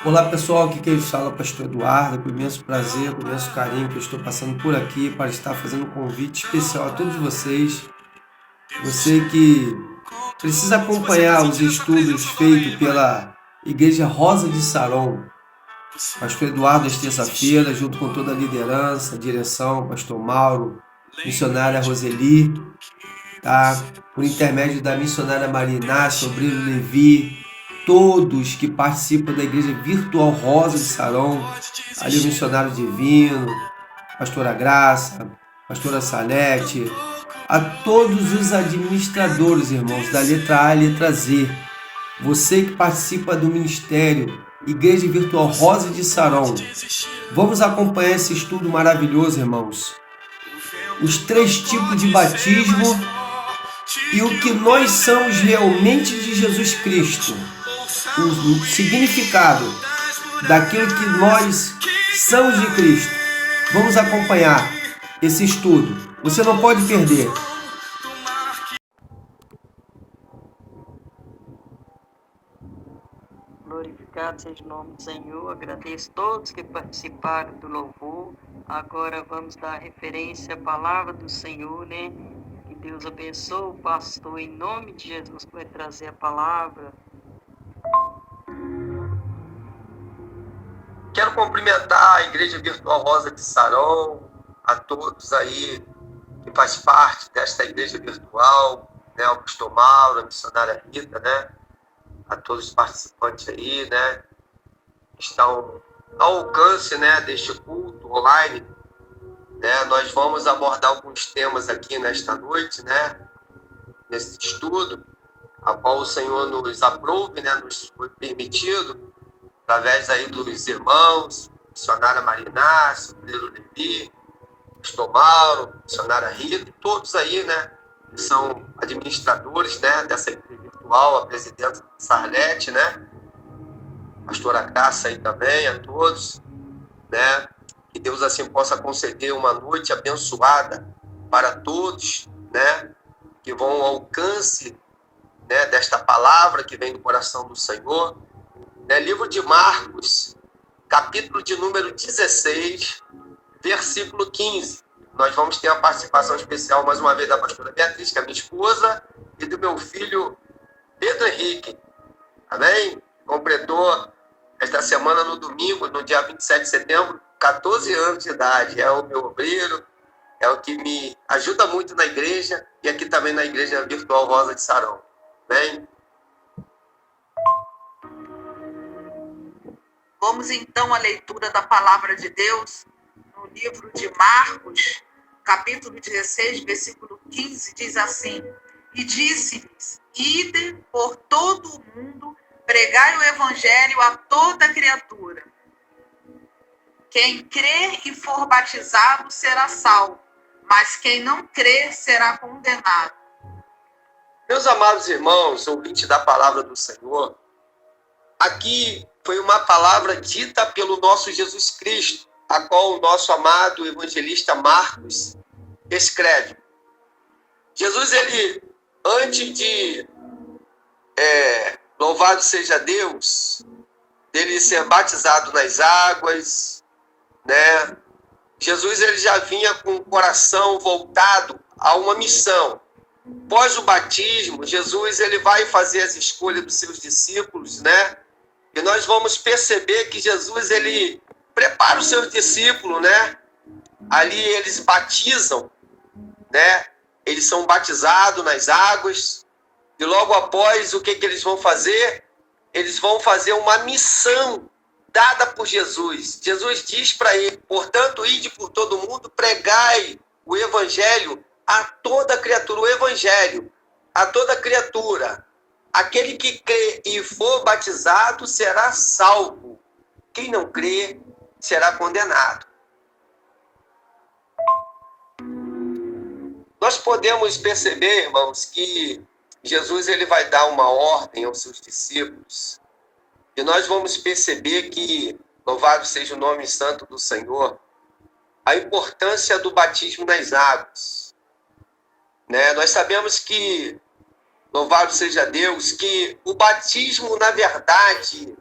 Olá pessoal, aqui quem fala é o Pastor Eduardo, com imenso prazer, com imenso carinho que eu estou passando por aqui para estar fazendo um convite especial a todos vocês. Você que precisa acompanhar os estudos feitos pela Igreja Rosa de Saron. Pastor Eduardo, às terça-feira, junto com toda a liderança, a direção, Pastor Mauro, missionária Roseli, tá? Por intermédio da missionária Mariná, Sobreiro Levi, todos que participam da Igreja Virtual Rosa de Saron, ali o missionário divino, pastora Graça, pastora Salete, a todos os administradores, irmãos, da letra A e letra Z, você que participa do ministério Igreja Virtual Rosa de Saron, vamos acompanhar esse estudo maravilhoso, irmãos. Os 3 tipos de batismo e o que nós somos realmente de Jesus Cristo. O significado daquilo que nós somos de Cristo. Vamos acompanhar esse estudo. Você não pode perder. Glorificado seja o nome do Senhor. Agradeço a todos que participaram do louvor. Agora vamos dar referência à palavra do Senhor, né? Que Deus abençoe o pastor em nome de Jesus que vai trazer a palavra. Quero cumprimentar a Igreja Virtual Rosa de Saron, a todos aí que faz parte desta igreja virtual, né? O pastor Mauro, a missionária Rita, né? A todos os participantes aí, né? Que estão ao alcance, né? Deste culto online, né? Nós vamos abordar alguns temas aqui nesta noite, né? Nesse estudo, a qual o Senhor nos aprove, né? Nos foi permitido, através aí dos irmãos, missionária Mariná, Sobreiro Levi, pastor Mauro, missionária Rita, todos aí, né? Que são administradores, né? Dessa igreja virtual, a presidenta Sarlete, né? Pastora Graça aí também, a todos, né? Que Deus assim possa conceder uma noite abençoada para todos, né? Que vão ao alcance, né? Desta palavra que vem do coração do Senhor. Livro de Marcos, capítulo de número 16, versículo 15. Nós vamos ter a participação especial, mais uma vez, da pastora Beatriz, que é minha esposa, e do meu filho Pedro Henrique. Amém? Completou esta semana, no domingo, no dia 27 de setembro, 14 anos de idade. É o meu obreiro, é o que me ajuda muito na igreja, e aqui também na Igreja Virtual Rosa de Saron. Amém? Vamos então à leitura da palavra de Deus no livro de Marcos, capítulo 16, versículo 15, diz assim: E disse-lhes: Ide por todo o mundo, pregai o evangelho a toda criatura. Quem crer e for batizado será salvo, mas quem não crer será condenado. Meus amados irmãos, ouvintes da palavra do Senhor, aqui foi uma palavra dita pelo nosso Jesus Cristo, a qual o nosso amado evangelista Marcos escreve. Jesus, ele, antes de louvado seja Deus, dele ser batizado nas águas, né? Jesus, ele já vinha com o coração voltado a uma missão. Após o batismo, Jesus, ele vai fazer as escolhas dos seus discípulos, né? E nós vamos perceber que Jesus, ele prepara os seus discípulos, né? Ali eles batizam, né? Eles são batizados nas águas. E logo após, o que eles vão fazer? Eles vão fazer uma missão dada por Jesus. Jesus diz para ele: portanto, ide por todo mundo, pregai o evangelho a toda criatura. O evangelho a toda criatura. Aquele que crê e for batizado será salvo. Quem não crê será condenado. Nós podemos perceber, irmãos, que Jesus, ele vai dar uma ordem aos seus discípulos. E nós vamos perceber que, louvado seja o nome santo do Senhor, a importância do batismo nas águas. Né? Nós sabemos que, louvado seja Deus, que o batismo, na verdade,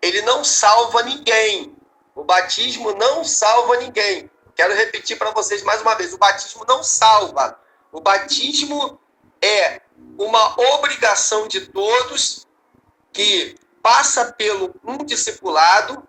ele não salva ninguém. O batismo não salva ninguém. Quero repetir para vocês mais uma vez, o batismo não salva. O batismo é uma obrigação de todos que passa pelo um discipulado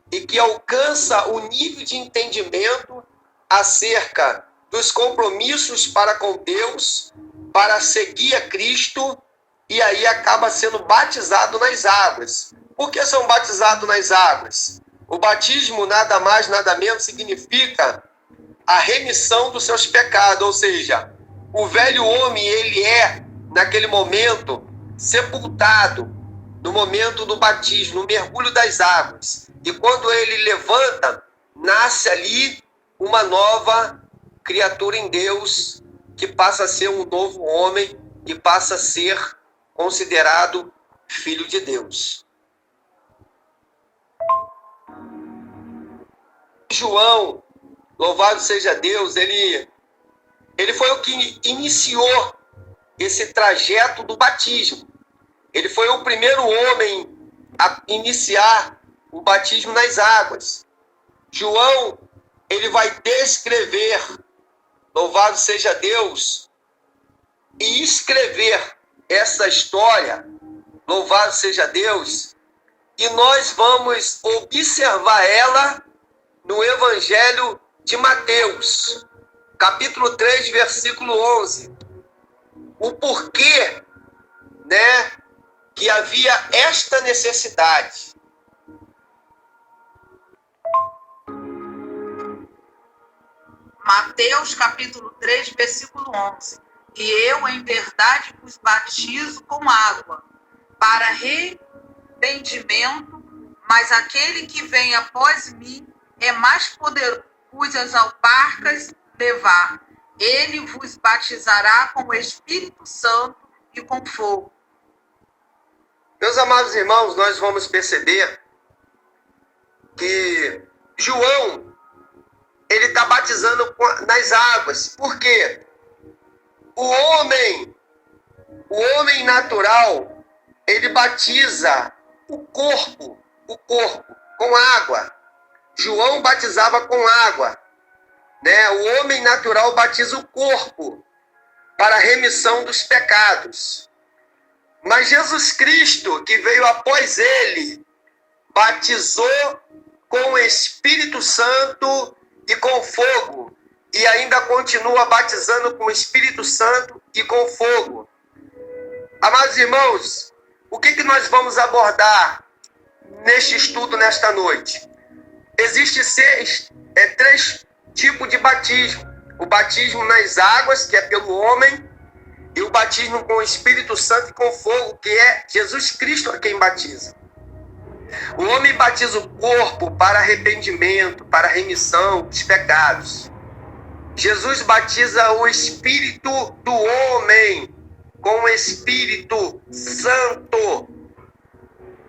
e que alcança o nível de entendimento acerca dos compromissos para com Deus, para seguir a Cristo, e aí acaba sendo batizado nas águas. Por que são batizados nas águas? O batismo nada mais, nada menos significa a remissão dos seus pecados, ou seja, o velho homem, ele é, naquele momento, sepultado, no momento do batismo, no mergulho das águas. E quando ele levanta, nasce ali uma nova criatura em Deus, que passa a ser um novo homem e passa a ser considerado filho de Deus. João, louvado seja Deus, ele foi o que iniciou esse trajeto do batismo. Ele foi o primeiro homem a iniciar o batismo nas águas. João, ele vai descrever, louvado seja Deus, e escrever essa história, louvado seja Deus, e nós vamos observar ela no Evangelho de Mateus, capítulo 3, versículo 11. O porquê, que havia esta necessidade. Mateus capítulo 3, versículo 11. E eu, em verdade, vos batizo com água, para arrependimento, mas aquele que vem após mim é mais poderoso as alparcas levar. Ele vos batizará com o Espírito Santo e com fogo. Meus amados irmãos, nós vamos perceber que João, ele está batizando nas águas. Por quê? O homem natural, ele batiza o corpo com água. João batizava com água. O homem natural batiza o corpo para a remissão dos pecados. Mas Jesus Cristo, que veio após ele, batizou com o Espírito Santo e com fogo. E ainda continua batizando com o Espírito Santo e com fogo. Amados irmãos, o que nós vamos abordar neste estudo, nesta noite? Existem três tipos de batismo. O batismo nas águas, que é pelo homem, e o batismo com o Espírito Santo e com fogo, que é Jesus Cristo a quem batiza. O homem batiza o corpo para arrependimento, para remissão dos pecados. Jesus batiza o espírito do homem com o Espírito Santo.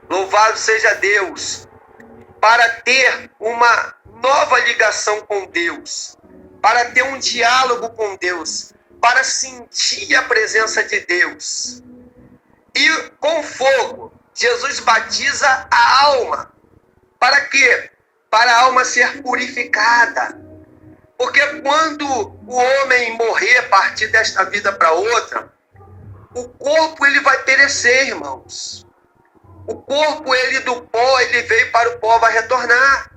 Louvado seja Deus. Para ter uma nova ligação com Deus, para ter um diálogo com Deus, para sentir a presença de Deus. E com fogo, Jesus batiza a alma. Para quê? Para a alma ser purificada. Porque quando o homem morrer, partir desta vida para outra, o corpo ele vai perecer, irmãos. O corpo, ele do pó, ele veio para o pó, vai retornar.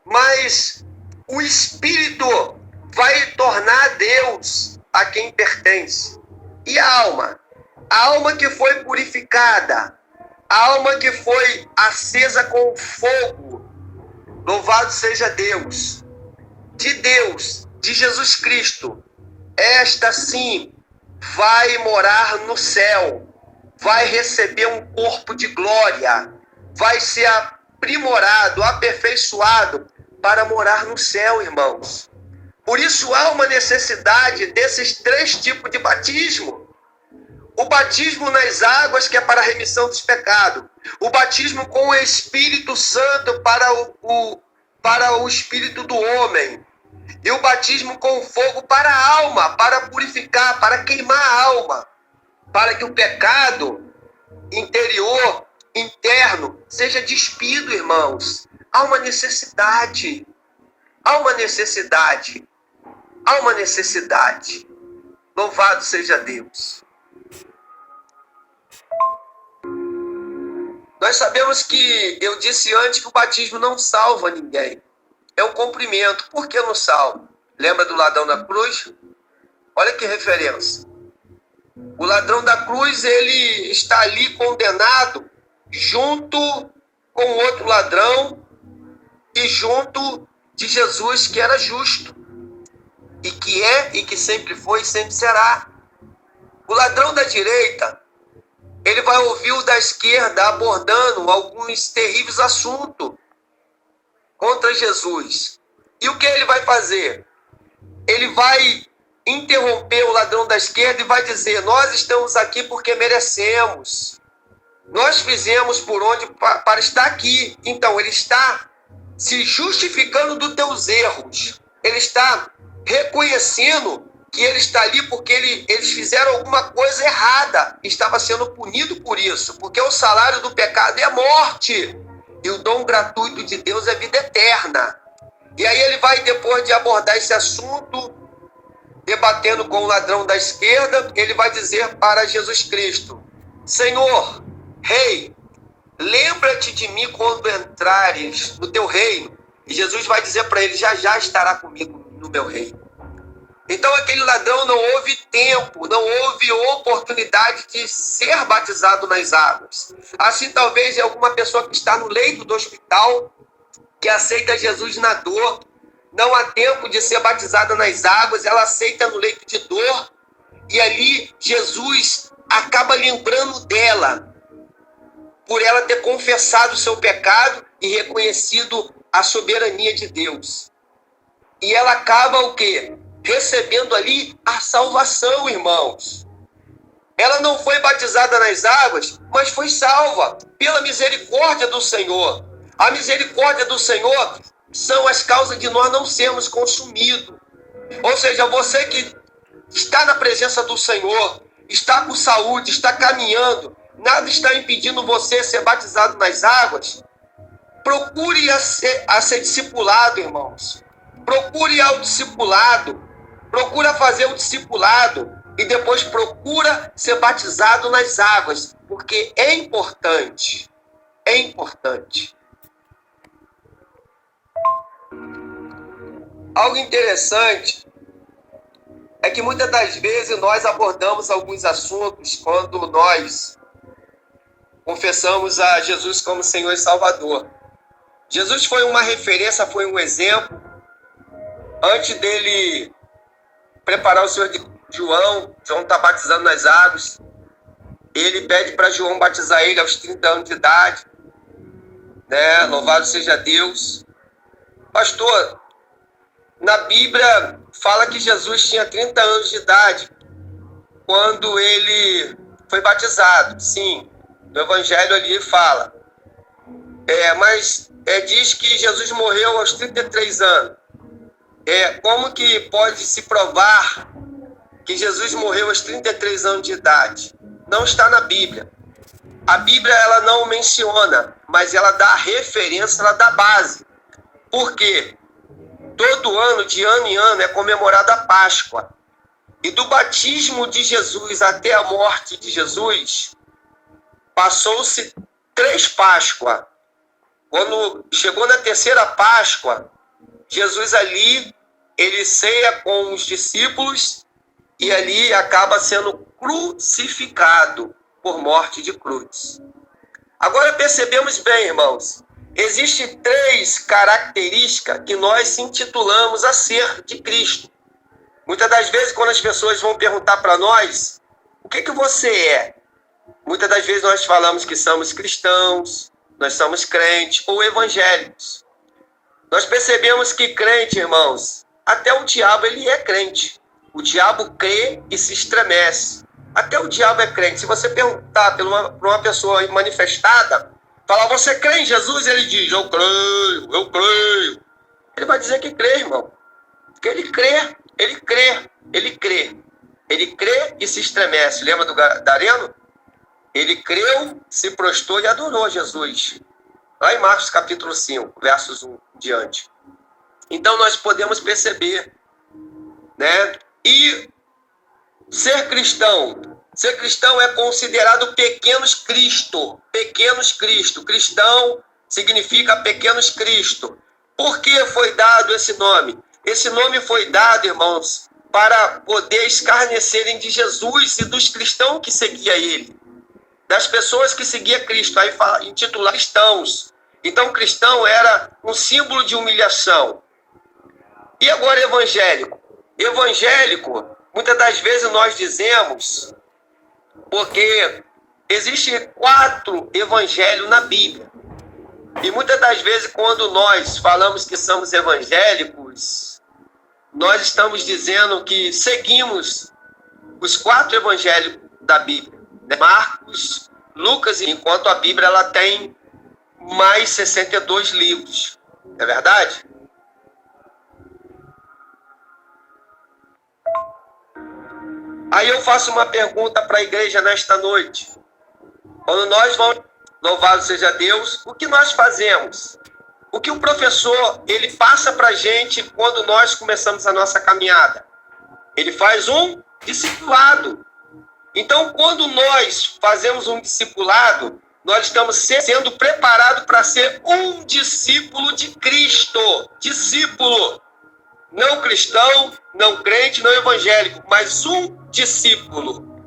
Mas o espírito vai tornar Deus a quem pertence. E a alma? A alma que foi purificada, a alma que foi acesa com fogo, louvado seja Deus, de Jesus Cristo, esta sim vai morar no céu, vai receber um corpo de glória, vai ser aprimorado, aperfeiçoado para morar no céu, irmãos. Por isso há uma necessidade desses três tipos de batismo. O batismo nas águas, que é para a remissão dos pecados. O batismo com o Espírito Santo para o espírito do homem. E o batismo com fogo para a alma, para purificar, para queimar a alma. Para que o pecado interior, interno, seja despido, irmãos. Há uma necessidade. Há uma necessidade. Há uma necessidade. Louvado seja Deus. Nós sabemos que, eu disse antes que o batismo não salva ninguém. É um cumprimento. Por que não salva? Lembra do ladrão da cruz? Olha que referência. O ladrão da cruz, ele está ali condenado junto com outro ladrão e junto de Jesus, que era justo. E que é, e que sempre foi e sempre será. O ladrão da direita, ele vai ouvir o da esquerda abordando alguns terríveis assuntos contra Jesus. E o que ele vai fazer? Ele vai interromper o ladrão da esquerda e vai dizer: nós estamos aqui porque merecemos. Nós fizemos por onde para estar aqui. Então, ele está se justificando dos teus erros. Ele está reconhecendo que ele está ali porque eles fizeram alguma coisa errada. Estava sendo punido por isso. Porque o salário do pecado é a morte. E o dom gratuito de Deus é vida eterna. E aí ele vai, depois de abordar esse assunto, debatendo com o ladrão da esquerda, ele vai dizer para Jesus Cristo: Senhor, Rei, lembra-te de mim quando entrares no teu reino. E Jesus vai dizer para ele: já já estará comigo no meu reino. Então aquele ladrão não houve tempo, não houve oportunidade de ser batizado nas águas. Assim talvez alguma pessoa que está no leito do hospital, que aceita Jesus na dor, não há tempo de ser batizada nas águas, ela aceita no leito de dor, e ali Jesus acaba lembrando dela, por ela ter confessado o seu pecado e reconhecido a soberania de Deus. E ela acaba o quê? Recebendo ali a salvação, irmãos. Ela não foi batizada nas águas, mas foi salva pela misericórdia do Senhor. A misericórdia do Senhor são as causas de nós não sermos consumidos. Ou seja, você que está na presença do Senhor, está com saúde, está caminhando, nada está impedindo você ser batizado nas águas, procure a ser discipulado, irmãos. Procure ao discipulado. Procura fazer o discipulado e depois procura ser batizado nas águas, porque é importante. É importante. Algo interessante é que muitas das vezes nós abordamos alguns assuntos quando nós confessamos a Jesus como Senhor e Salvador. Jesus foi uma referência, foi um exemplo. Antes dele preparar o Senhor de João está batizando nas águas. Ele pede para João batizar ele aos 30 anos de idade. Né? Louvado seja Deus. Pastor, na Bíblia fala que Jesus tinha 30 anos de idade quando ele foi batizado. Sim, no Evangelho ali fala. Mas diz que Jesus morreu aos 33 anos. Como que pode se provar que Jesus morreu aos 33 anos de idade? Não está na Bíblia. A Bíblia ela não menciona, mas ela dá a referência, ela dá a base. Por quê? Todo ano, de ano em ano, é comemorada a Páscoa. E do batismo de Jesus até a morte de Jesus, passou-se 3 Páscoas. Quando chegou na 3ª Páscoa, Jesus ali, ele ceia com os discípulos e ali acaba sendo crucificado por morte de cruz. Agora percebemos bem, irmãos, existem 3 características que nós se intitulamos a ser de Cristo. Muitas das vezes, quando as pessoas vão perguntar para nós, o que você é? Muitas das vezes nós falamos que somos cristãos, nós somos crentes ou evangélicos. Nós percebemos que crente, irmãos, até o diabo ele é crente. O diabo crê e se estremece. Até o diabo é crente. Se você perguntar para uma pessoa manifestada, falar, você crê em Jesus? Ele diz, eu creio, eu creio. Ele vai dizer que crê, irmão. Porque ele crê, ele crê, ele crê. Ele crê e se estremece. Lembra do Gadareno? Ele creu, se prostrou e adorou Jesus. Lá em Marcos capítulo 5, versos 1 em diante. Então nós podemos perceber, né? E ser cristão é considerado pequenos Cristo. Pequenos Cristo. Cristão significa pequenos Cristo. Por que foi dado esse nome? Esse nome foi dado, irmãos, para poder escarnecerem de Jesus e dos cristãos que seguiam ele. Das pessoas que seguiam Cristo. Aí fala, intitular cristãos. Então cristão era um símbolo de humilhação. E agora evangélico? Evangélico, muitas das vezes nós dizemos, porque existem 4 evangelhos na Bíblia. E muitas das vezes quando nós falamos que somos evangélicos, nós estamos dizendo que seguimos os 4 evangelhos da Bíblia. Né? Marcos, Lucas, enquanto a Bíblia ela tem mais 62 livros. É verdade? Aí eu faço uma pergunta para a igreja nesta noite. Quando nós vamos, louvado seja Deus, o que nós fazemos? O que o professor ele passa para a gente quando nós começamos a nossa caminhada? Ele faz um discipulado. Então, quando nós fazemos um discipulado, nós estamos sendo preparados para ser um discípulo de Cristo. Discípulo. Não cristão, não crente, não evangélico, mas um discípulo.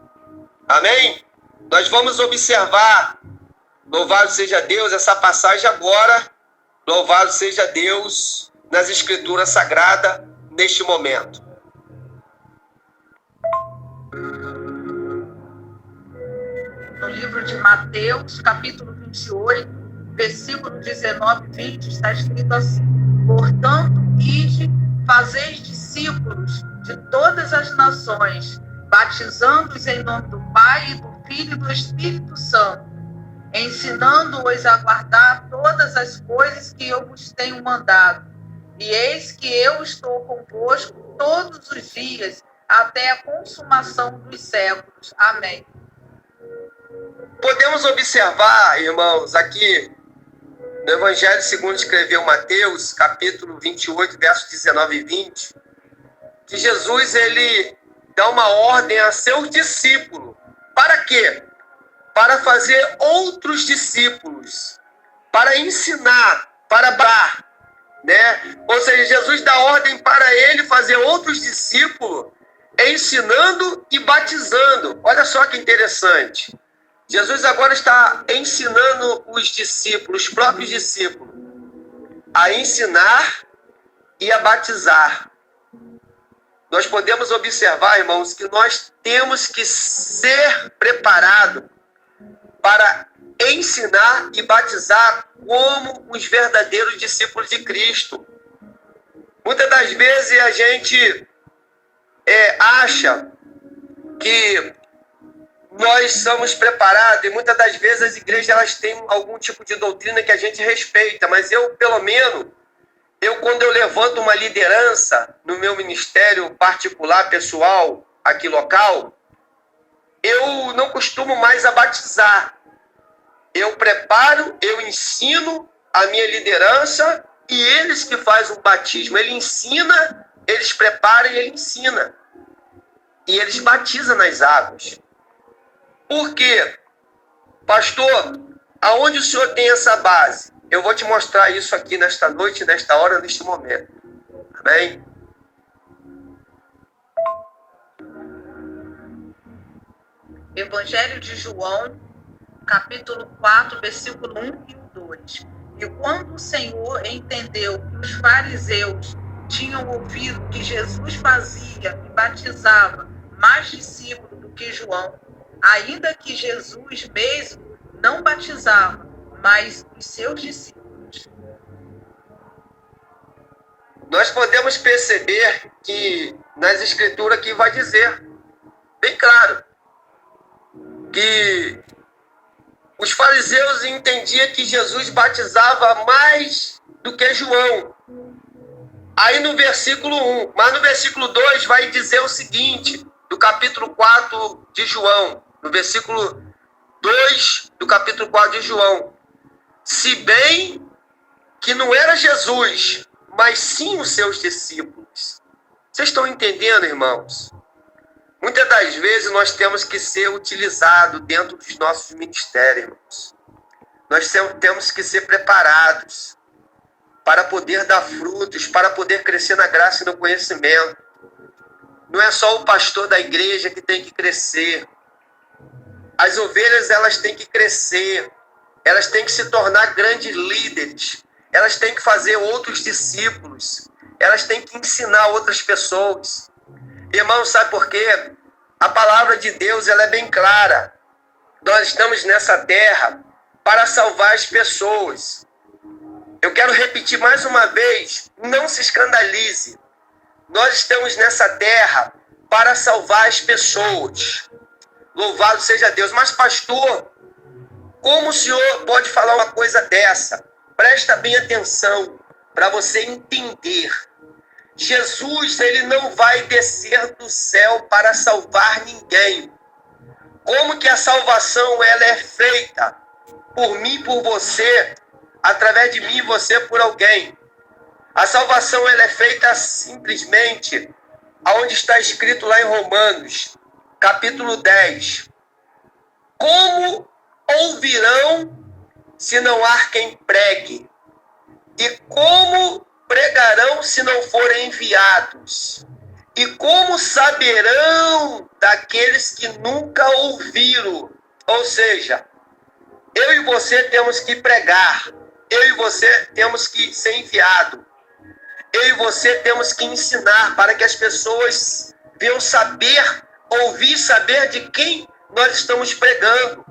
Amém? Nós vamos observar, louvado seja Deus, essa passagem agora, louvado seja Deus, nas Escrituras Sagradas, neste momento. No livro de Mateus, capítulo 28, versículo 19 e 20, está escrito assim: portanto, ide, fazeis discípulos de todas as nações, batizando-os em nome do Pai, e do Filho e do Espírito Santo, ensinando-os a guardar todas as coisas que eu vos tenho mandado. E eis que eu estou convosco todos os dias, até a consumação dos séculos. Amém. Podemos observar, irmãos, aqui no Evangelho segundo escreveu Mateus, capítulo 28, versos 19 e 20, que Jesus ele dá uma ordem a seus discípulos. Para quê? Para fazer outros discípulos, para ensinar, para dar, né? Ou seja, Jesus dá ordem para ele fazer outros discípulos, ensinando e batizando. Olha só que interessante. Jesus agora está ensinando os discípulos, os próprios discípulos, a ensinar e a batizar. Nós podemos observar, irmãos, que nós temos que ser preparados para ensinar e batizar como os verdadeiros discípulos de Cristo. Muitas das vezes a gente acha que nós somos preparados, e muitas das vezes as igrejas elas têm algum tipo de doutrina que a gente respeita, mas pelo menos, quando eu levanto uma liderança no meu ministério particular, pessoal, aqui local, eu não costumo mais a batizar. Eu preparo, eu ensino a minha liderança e eles que fazem o batismo. Ele ensina, eles preparam e ele ensina. E eles batizam nas águas. Por quê? Pastor, aonde o senhor tem essa base? Eu vou te mostrar isso aqui nesta noite, nesta hora, neste momento. Amém? Evangelho de João, capítulo 4, versículo 1 e 2. E quando o Senhor entendeu que os fariseus tinham ouvido que Jesus fazia e batizava mais discípulos do que João, ainda que Jesus mesmo não batizava, mas os seus discípulos. Nós podemos perceber que nas Escrituras aqui vai dizer, bem claro, que os fariseus entendiam que Jesus batizava mais do que João. Aí no versículo 1, mas no versículo 2 vai dizer o seguinte, do capítulo 4 de João, no versículo 2 do capítulo 4 de João. Se bem que não era Jesus, mas sim os seus discípulos. Vocês estão entendendo, irmãos? Muitas das vezes nós temos que ser utilizados dentro dos nossos ministérios, irmãos. Nós temos que ser preparados para poder dar frutos, para poder crescer na graça e no conhecimento. Não é só o pastor da igreja que tem que crescer. As ovelhas, elas têm que crescer. Elas têm que se tornar grandes líderes. Elas têm que fazer outros discípulos. Elas têm que ensinar outras pessoas. Irmão, sabe por quê? A palavra de Deus, ela é bem clara. Nós estamos nessa terra para salvar as pessoas. Eu quero repetir mais uma vez, não se escandalize. Nós estamos nessa terra para salvar as pessoas. Louvado seja Deus. Mas, pastor, como o senhor pode falar uma coisa dessa? Presta bem atenção para você entender. Jesus, ele não vai descer do céu para salvar ninguém. Como que a salvação ela é feita? Por mim, por você, através de mim e você por alguém. A salvação ela é feita simplesmente aonde está escrito lá em Romanos, capítulo 10. Como ouvirão se não há quem pregue? E como pregarão se não forem enviados? E como saberão daqueles que nunca ouviram? Ou seja, eu e você temos que pregar. Eu e você temos que ser enviado. Eu e você temos que ensinar para que as pessoas venham saber, ouvir, saber de quem nós estamos pregando.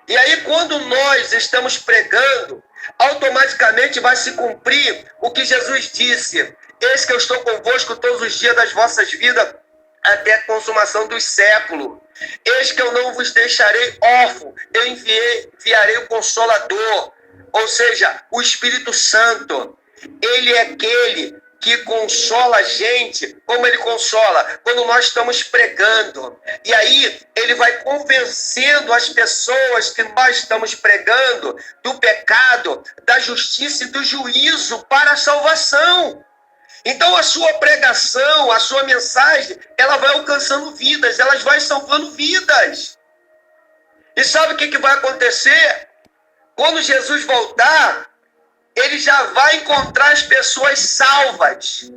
E aí, quando nós estamos pregando, automaticamente vai se cumprir o que Jesus disse. Eis que eu estou convosco todos os dias das vossas vidas, até a consumação dos séculos. Eis que eu não vos deixarei órfão, eu enviarei o Consolador, ou seja, o Espírito Santo. Ele é aquele que consola a gente, como ele consola quando nós estamos pregando. E aí ele vai convencendo as pessoas que nós estamos pregando do pecado, da justiça e do juízo para a salvação. Então a sua pregação, a sua mensagem, ela vai alcançando vidas, elas vai salvando vidas. E sabe o que vai acontecer? Quando Jesus voltar, ele já vai encontrar as pessoas salvas.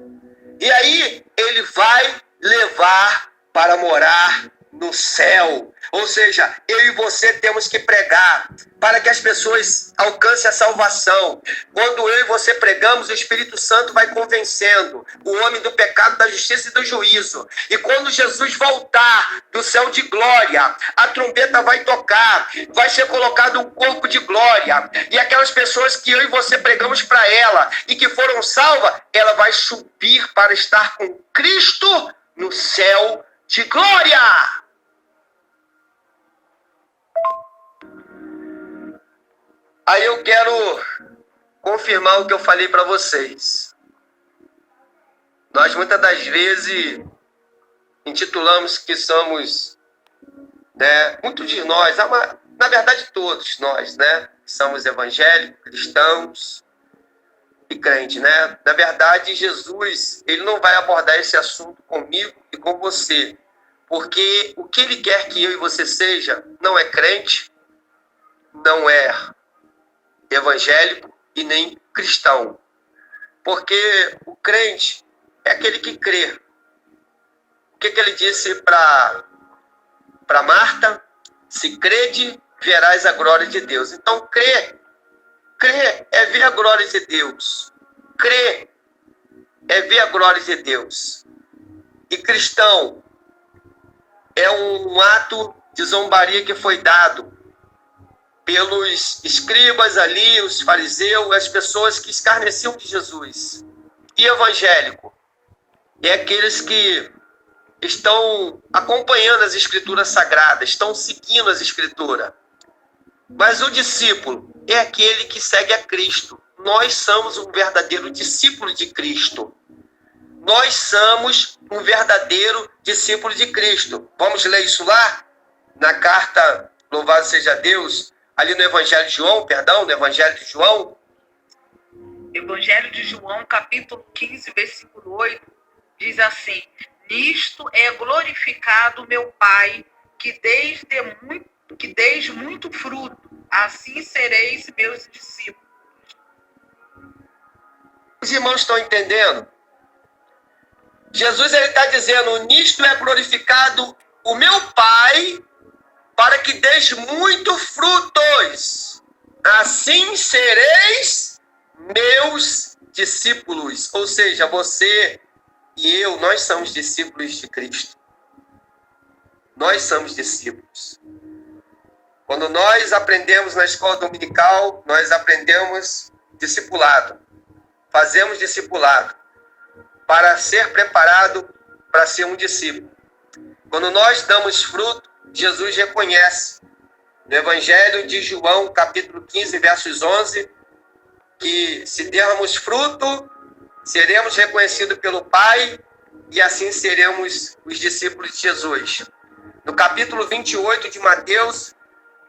E aí ele vai levar para morar no céu. Ou seja, eu e você temos que pregar para que as pessoas alcancem a salvação. Quando eu e você pregamos, o Espírito Santo vai convencendo o homem do pecado, da justiça e do juízo. E quando Jesus voltar do céu de glória, a trombeta vai tocar, vai ser colocado um corpo de glória. E aquelas pessoas que eu e você pregamos para ela e que foram salvas, ela vai subir para estar com Cristo no céu de glória. Aí eu quero confirmar o que eu falei para vocês. Nós muitas das vezes intitulamos que somos, muitos de nós, na verdade todos nós, somos evangélicos, cristãos e crentes, Na verdade, Jesus, ele não vai abordar esse assunto comigo e com você, porque o que ele quer que eu e você seja não é crente, não é evangélico e nem cristão. Porque o crente é aquele que crê. O que ele disse para Marta? Se crede, verás a glória de Deus. Então, crer é ver a glória de Deus. Crer é ver a glória de Deus. E cristão é um ato de zombaria que foi dado pelos escribas ali, os fariseus, as pessoas que escarneciam de Jesus. E evangélico é aqueles que estão acompanhando as escrituras sagradas, estão seguindo as escrituras. Mas o discípulo é aquele que segue a Cristo. Nós somos um verdadeiro discípulo de Cristo. Nós somos um verdadeiro discípulo de Cristo. Vamos ler isso lá? Na carta, louvado seja Deus, ali no Evangelho de João, no Evangelho de João. Evangelho de João, capítulo 15, versículo 8, diz assim: nisto é glorificado meu Pai, que deis muito fruto, assim sereis meus discípulos. Os irmãos estão entendendo? Jesus está dizendo, nisto é glorificado o meu Pai, para que deis muito frutos. Assim sereis meus discípulos. Ou seja, você e eu, nós somos discípulos de Cristo. Nós somos discípulos. Quando nós aprendemos na escola dominical, nós aprendemos discipulado. Fazemos discipulado para ser preparado para ser um discípulo. Quando nós damos fruto, Jesus reconhece no Evangelho de João, capítulo 15, versos 11, que se dermos fruto, seremos reconhecidos pelo Pai e assim seremos os discípulos de Jesus. No capítulo 28 de Mateus,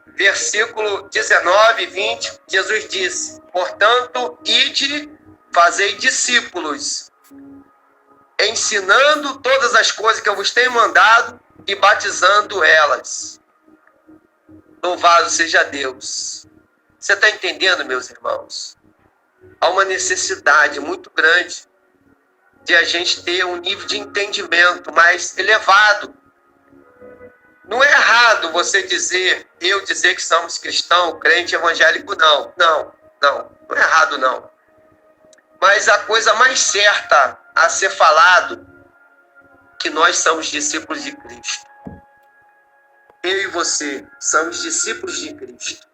versículo 19 e 20, Jesus disse, portanto, ide, fazei discípulos, ensinando todas as coisas que eu vos tenho mandado e batizando elas. Louvado seja Deus. Você está entendendo, meus irmãos? Há uma necessidade muito grande de a gente ter um nível de entendimento mais elevado. Não é errado você dizer, eu dizer que somos cristão, crente evangélico, não. Não é errado, não. Mas a coisa mais certa a ser falado, que nós somos discípulos de Cristo. Eu e você somos discípulos de Cristo.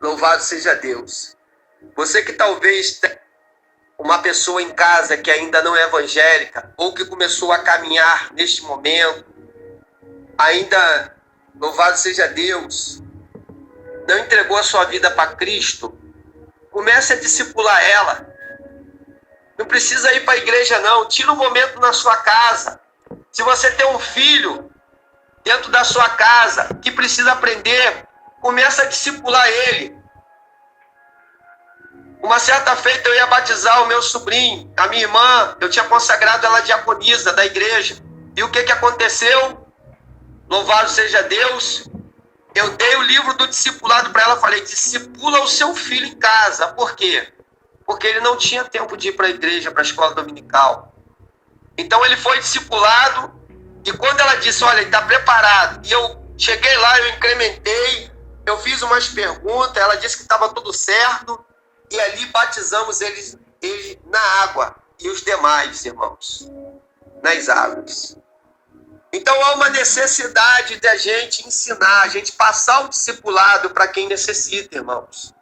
Louvado seja Deus. Você que talvez tenha uma pessoa em casa que ainda não é evangélica, ou que começou a caminhar neste momento, ainda, louvado seja Deus, não entregou a sua vida para Cristo, comece a discipular ela. Não precisa ir para a igreja, não. Tira um momento na sua casa. Se você tem um filho dentro da sua casa que precisa aprender, começa a discipular ele. Uma certa feita eu ia batizar o meu sobrinho, a minha irmã, eu tinha consagrado ela diaconisa da igreja. E o que aconteceu? Louvado seja Deus. Eu dei o livro do discipulado para ela, falei, discipula o seu filho em casa. Por quê? Porque ele não tinha tempo de ir para a igreja, para a escola dominical. Então ele foi discipulado, e quando ela disse, olha, ele está preparado, e eu cheguei lá, eu incrementei, eu fiz umas perguntas, ela disse que estava tudo certo, e ali batizamos ele na água, e os demais, irmãos, nas águas. Então há uma necessidade de a gente ensinar, a gente passar o discipulado para quem necessita, irmãos,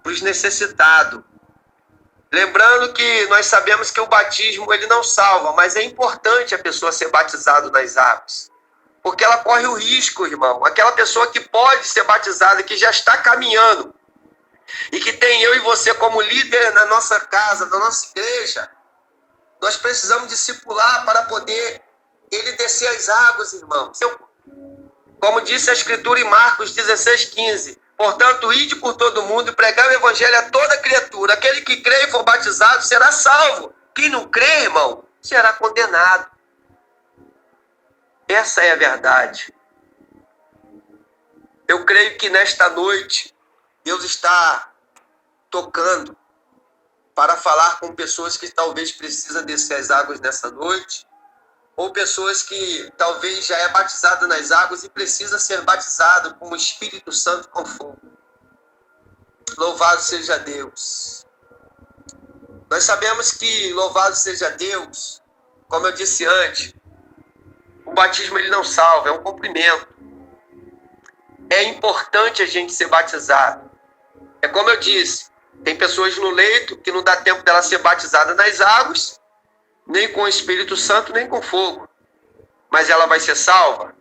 para os necessitados. Lembrando que nós sabemos que o batismo ele não salva, mas é importante a pessoa ser batizada nas águas. Porque ela corre o risco, irmão. Aquela pessoa que pode ser batizada, que já está caminhando, e que tem eu e você como líder na nossa casa, na nossa igreja, nós precisamos discipular para poder ele descer as águas, irmãos. Como disse a Escritura em Marcos 16:15, portanto, ide por todo mundo e pregai o evangelho a toda criatura. Aquele que crê e for batizado será salvo. Quem não crê, irmão, será condenado. Essa é a verdade. Eu creio que nesta noite, Deus está tocando para falar com pessoas que talvez precisam descer as águas nessa noite, ou pessoas que talvez já é batizada nas águas e precisa ser batizado com o Espírito Santo com fogo. Louvado seja Deus. Nós sabemos que, louvado seja Deus, como eu disse antes, o batismo ele não salva, é um cumprimento. É importante a gente ser batizado. É como eu disse, tem pessoas no leito que não dá tempo dela ser batizada nas águas, nem com o Espírito Santo, nem com fogo. Mas ela vai ser salva?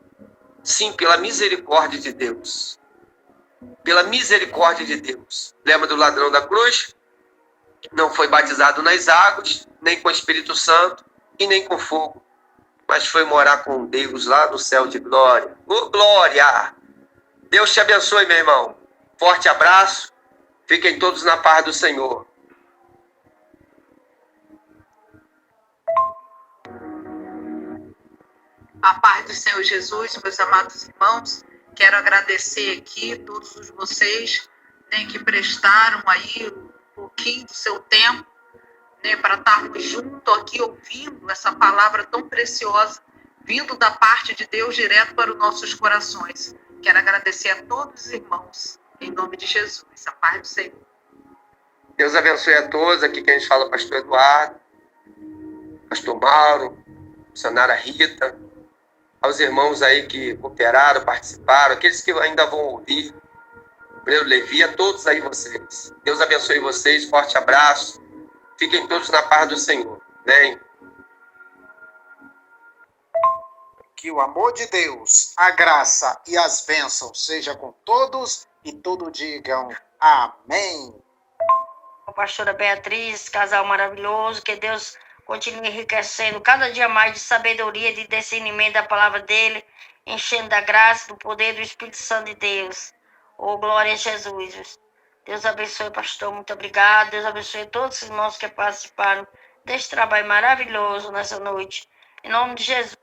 Sim, pela misericórdia de Deus. Pela misericórdia de Deus. Lembra do ladrão da cruz? Não foi batizado nas águas, nem com o Espírito Santo e nem com fogo. Mas foi morar com Deus lá no céu de glória. Oh, glória! Deus te abençoe, meu irmão. Forte abraço. Fiquem todos na paz do Senhor. A paz do Senhor Jesus, meus amados irmãos, quero agradecer aqui a todos vocês, né, que prestaram aí um pouquinho do seu tempo, né, para estarmos juntos aqui ouvindo essa palavra tão preciosa, vindo da parte de Deus direto para os nossos corações. Quero agradecer a todos os irmãos, em nome de Jesus, a paz do Senhor. Deus abençoe a todos. Aqui quem a gente fala é o pastor Eduardo, pastor Mauro, missionária Rita, aos irmãos aí que cooperaram, participaram, aqueles que ainda vão ouvir, Breno Levi, a todos aí vocês. Deus abençoe vocês, forte abraço. Fiquem todos na paz do Senhor. Amém. Que o amor de Deus, a graça e as bênçãos sejam com todos e todos digam amém. Pastora Beatriz, casal maravilhoso, que Deus continue enriquecendo cada dia mais de sabedoria, de discernimento da palavra dele, enchendo da graça, do poder do Espírito Santo de Deus. Oh, glória a Jesus. Deus abençoe, pastor, muito obrigado. Deus abençoe todos os irmãos que participaram desse trabalho maravilhoso nessa noite. Em nome de Jesus,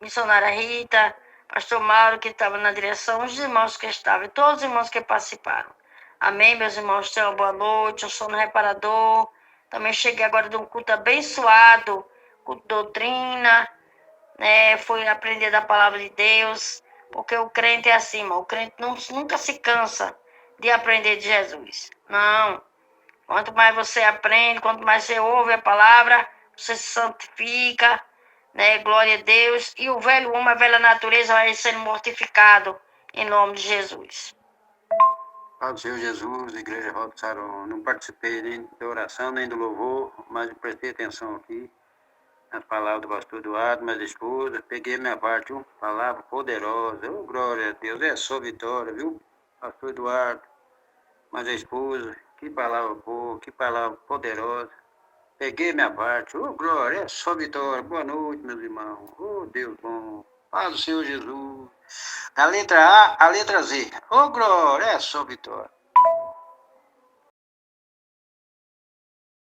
missionária Rita, pastor Mauro, que estava na direção, os irmãos que estavam, todos os irmãos que participaram. Amém, meus irmãos, tenham uma boa noite, um sono reparador. Também cheguei agora de um culto abençoado, culto de doutrina, né? Foi aprender da palavra de Deus, porque o crente é assim, irmão, o crente nunca se cansa de aprender de Jesus. Não, quanto mais você aprende, quanto mais você ouve a palavra, você se santifica, né? Glória a Deus. E o velho homem, a velha natureza vai sendo mortificado em nome de Jesus. Paz do Senhor Jesus, Igreja Roda Saron. Não participei nem da oração, nem do louvor, mas prestei atenção aqui nas palavras do pastor Eduardo, mas esposa, peguei minha parte, viu? Palavra poderosa, oh, glória a Deus, é só vitória, viu? Pastor Eduardo, mas a esposa, que palavra boa, que palavra poderosa. Peguei minha parte, oh, glória, é só vitória. Boa noite, meus irmãos, oh, Deus bom. Paz do Senhor Jesus. Da letra A à letra Z. Oh, glória, é só vitória.